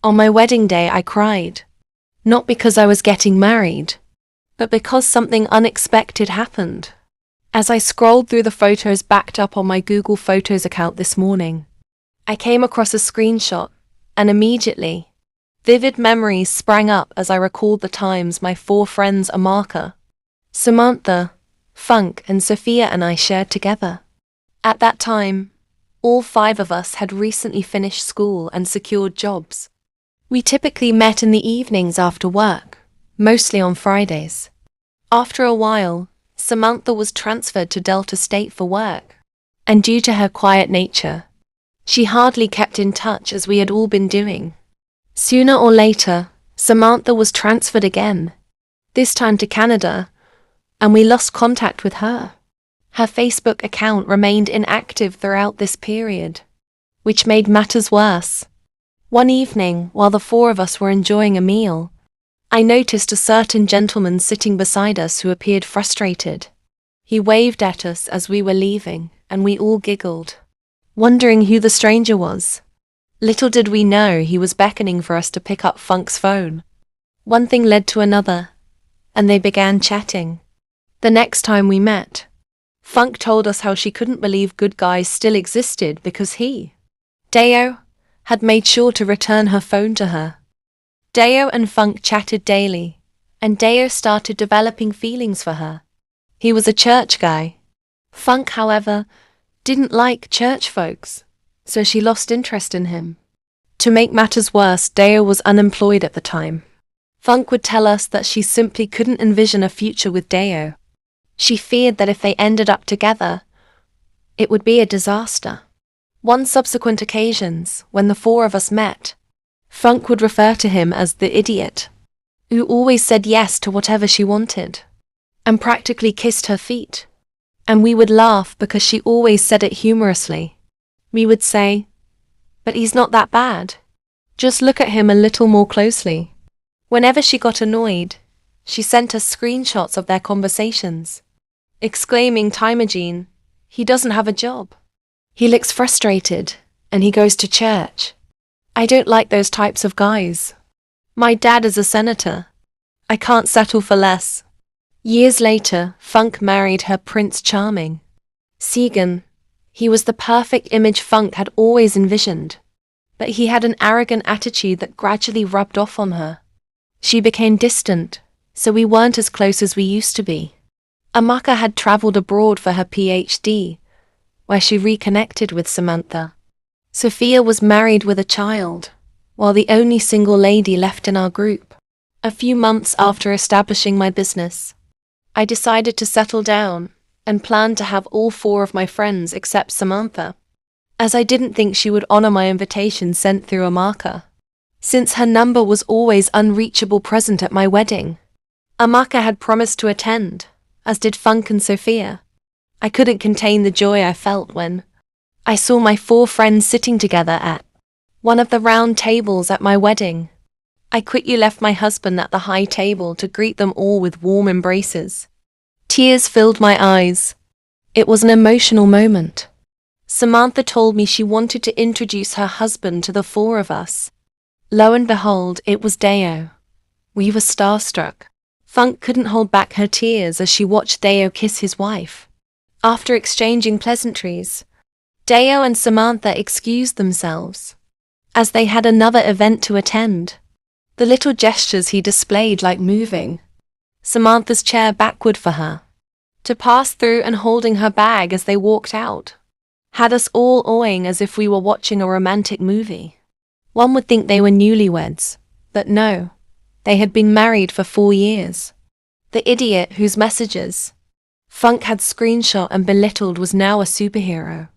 On my wedding day I cried. Not because I was getting married, but because something unexpected happened. As I scrolled through the photos backed up on my Google Photos account this morning, I came across a screenshot, and immediately, vivid memories sprang up as I recalled the times my 4 friends Amaka, Samantha, Funk and Sophia and I shared together. At that time, all 5 of us had recently finished school and secured jobs. We typically met in the evenings after work, mostly on Fridays. After a while, Samantha was transferred to Delta State for work, and due to her quiet nature, she hardly kept in touch as we had all been doing. Sooner or later, Samantha was transferred again, this time to Canada, and we lost contact with her. Her Facebook account remained inactive throughout this period, which made matters worse. One evening, while the 4 of us were enjoying a meal, I noticed a certain gentleman sitting beside us who appeared frustrated. He waved at us as we were leaving, and we all giggled, wondering who the stranger was. Little did we know he was beckoning for us to pick up Funk's phone. One thing led to another, and they began chatting. The next time we met, Funk told us how she couldn't believe good guys still existed because he, Deo, had made sure to return her phone to her. Deo and Funk chatted daily, and Deo started developing feelings for her. He was a church guy. Funk, however, didn't like church folks, so she lost interest in him. To make matters worse, Deo was unemployed at the time. Funk would tell us that she simply couldn't envision a future with Deo. She feared that if they ended up together, it would be a disaster. On subsequent occasions, when the 4 of us met, Funk would refer to him as the idiot, who always said yes to whatever she wanted, and practically kissed her feet. And we would laugh because she always said it humorously. We would say, "But he's not that bad. Just look at him a little more closely." Whenever she got annoyed, she sent us screenshots of their conversations, exclaiming, "Timogene, he doesn't have a job. He looks frustrated, and he goes to church. I don't like those types of guys. My dad is a senator. I can't settle for less." Years later, Funk married her Prince Charming, Segan. He was the perfect image Funk had always envisioned, but he had an arrogant attitude that gradually rubbed off on her. She became distant, so we weren't as close as we used to be. Amaka had traveled abroad for her PhD, where she reconnected with Samantha. Sophia was married with a child, while the only single lady left in our group. A few months after establishing my business, I decided to settle down and planned to have all 4 of my friends except Samantha, as I didn't think she would honor my invitation sent through Amaka, since her number was always unreachable present at my wedding. Amaka had promised to attend, as did Funk and Sophia. I couldn't contain the joy I felt when I saw my 4 friends sitting together at one of the round tables at my wedding. I quickly left my husband at the high table to greet them all with warm embraces. Tears filled my eyes. It was an emotional moment. Samantha told me she wanted to introduce her husband to the 4 of us. Lo and behold, it was Deo. We were starstruck. Funk couldn't hold back her tears as she watched Deo kiss his wife. After exchanging pleasantries, Deo and Samantha excused themselves, as they had another event to attend. The little gestures he displayed, like moving Samantha's chair backward for her to pass through and holding her bag as they walked out, had us all awing as if we were watching a romantic movie. One would think they were newlyweds, but no, they had been married for 4 years. The idiot whose messages Funk had screenshot and belittled was now a superhero.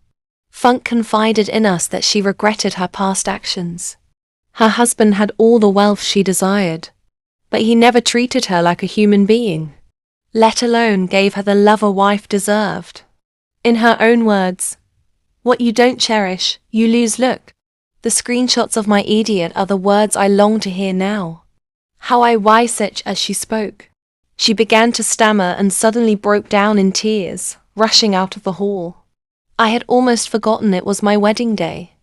Funk confided in us that she regretted her past actions. Her husband had all the wealth she desired, but he never treated her like a human being, let alone gave her the love a wife deserved. In her own words, "What you don't cherish, you lose." Look, the screenshots of my idiot are the words I long to hear now. How I wiseched as she spoke. She began to stammer and suddenly broke down in tears, rushing out of the hall. I had almost forgotten it was my wedding day.